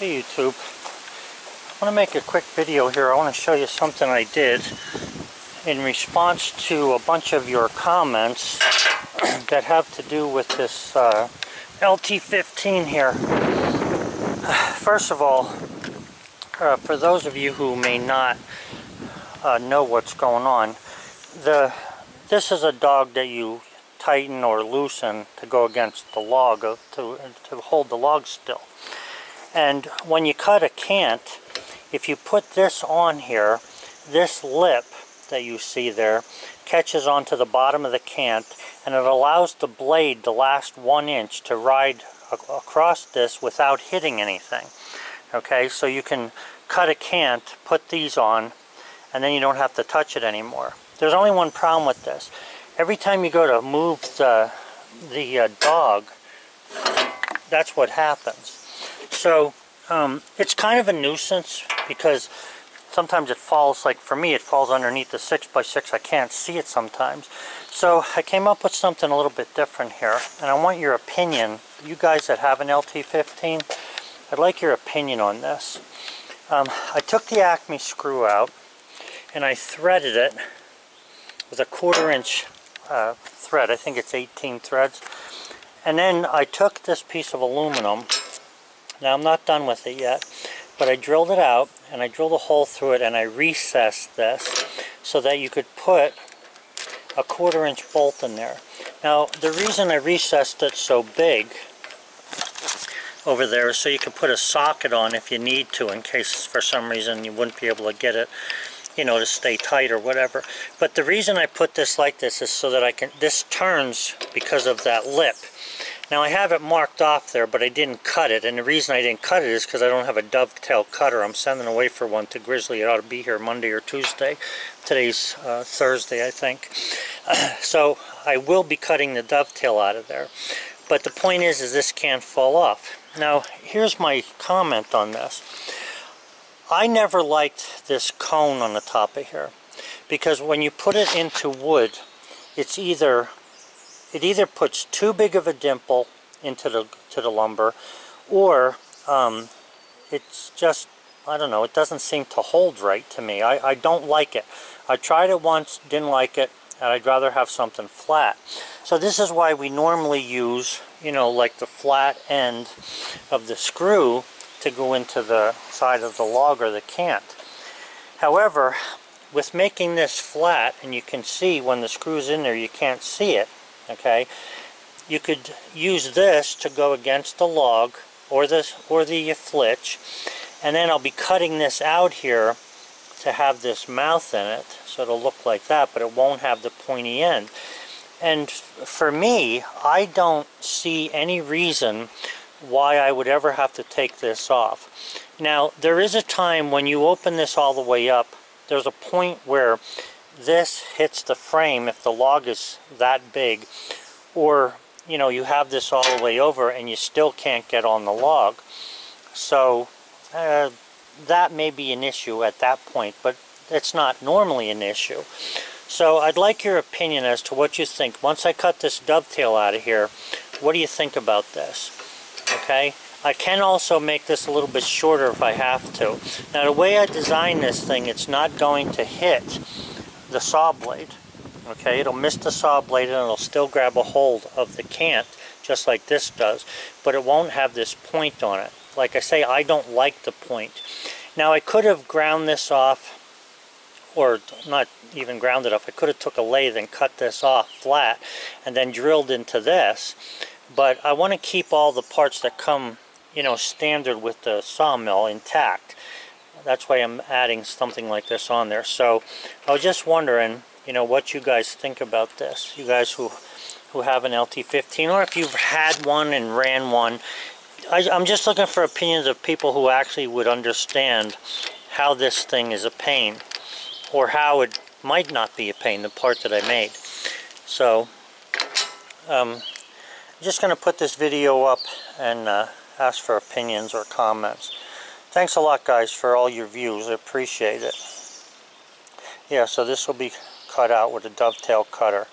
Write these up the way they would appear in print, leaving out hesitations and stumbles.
Hey YouTube, I want to make a quick video here. I want to show you something I did in response to a bunch of your comments that have to do with this LT15 here. First of all, for those of you who may not know what's going on, this is a dog that you tighten or loosen to go against the log, to hold the log still. And when you cut a cant, if you put this on here, this lip that you see there catches onto the bottom of the cant, and it allows the blade to last 1 inch to ride across this without hitting anything. Okay, so you can cut a cant, put these on, and then you don't have to touch it anymore. There's only one problem with this. Every time you go to move the dog, that's what happens. So it's kind of a nuisance because sometimes it falls, like for me it falls underneath the 6x6. I can't see it sometimes. So I came up with something a little bit different here, and I want your opinion. You guys that have an LT15, I'd like your opinion on this. I took the Acme screw out and I threaded it with a 1/4 inch thread. I think it's 18 threads. And then I took this piece of aluminum. Now I'm not done with it yet, but I drilled it out and I drilled a hole through it and I recessed this so that you could put a 1/4 inch bolt in there. Now the reason I recessed it so big over there is so you can put a socket on if you need to, in case for some reason you wouldn't be able to get it, you know, to stay tight or whatever. But the reason I put this like this is so that this turns because of that lip. Now I have it marked off there, but I didn't cut it, and the reason I didn't cut it is because I don't have a dovetail cutter. I'm sending away for one to Grizzly. It ought to be here Monday or Tuesday. Today's Thursday, I think. So I will be cutting the dovetail out of there. But the point is this can't fall off. Now here's my comment on this. I never liked this cone on the top of here, because when you put it into wood, it either puts too big of a dimple into the lumber, or it's just, I don't know, it doesn't seem to hold right to me. I don't like it. I tried it once, didn't like it, and I'd rather have something flat. So this is why we normally use, you know, like the flat end of the screw to go into the side of the log or the cant. However, with making this flat, and you can see when the screw's in there, you can't see it, okay? You could use this to go against the log or the flitch, and then I'll be cutting this out here to have this mouth in it, so it'll look like that, but it won't have the pointy end. And for me, I don't see any reason why I would ever have to take this off. Now, there is a time when you open this all the way up, there's a point where this hits the frame if the log is that big, or you know, you have this all the way over and you still can't get on the log. So that may be an issue at that point, but it's not normally an issue. So I'd like your opinion as to what you think. Once I cut this dovetail out of here, what do you think about this? Okay, I can also make this a little bit shorter if I have to. Now the way I designed this thing, it's not going to hit the saw blade. Okay, it'll miss the saw blade and it'll still grab a hold of the cant just like this does, but it won't have this point on it. Like I say, I don't like the point. Now I could have ground this off, or not even ground it off. I could have took a lathe and cut this off flat and then drilled into this. But I want to keep all the parts that come, you know, standard with the sawmill intact. That's why I'm adding something like this on there. So I was just wondering, you know, what you guys think about this. You guys who have an LT15, or if you've had one and ran one. I'm just looking for opinions of people who actually would understand how this thing is a pain, or how it might not be a pain, the part that I made. So I'm just going to put this video up and ask for opinions or comments. Thanks a lot, guys, for all your views. I appreciate it. Yeah, so this will be cut out with a dovetail cutter.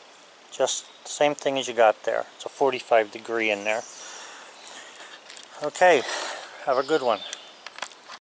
Just the same thing as you got there. It's a 45 degree in there. Okay, have a good one.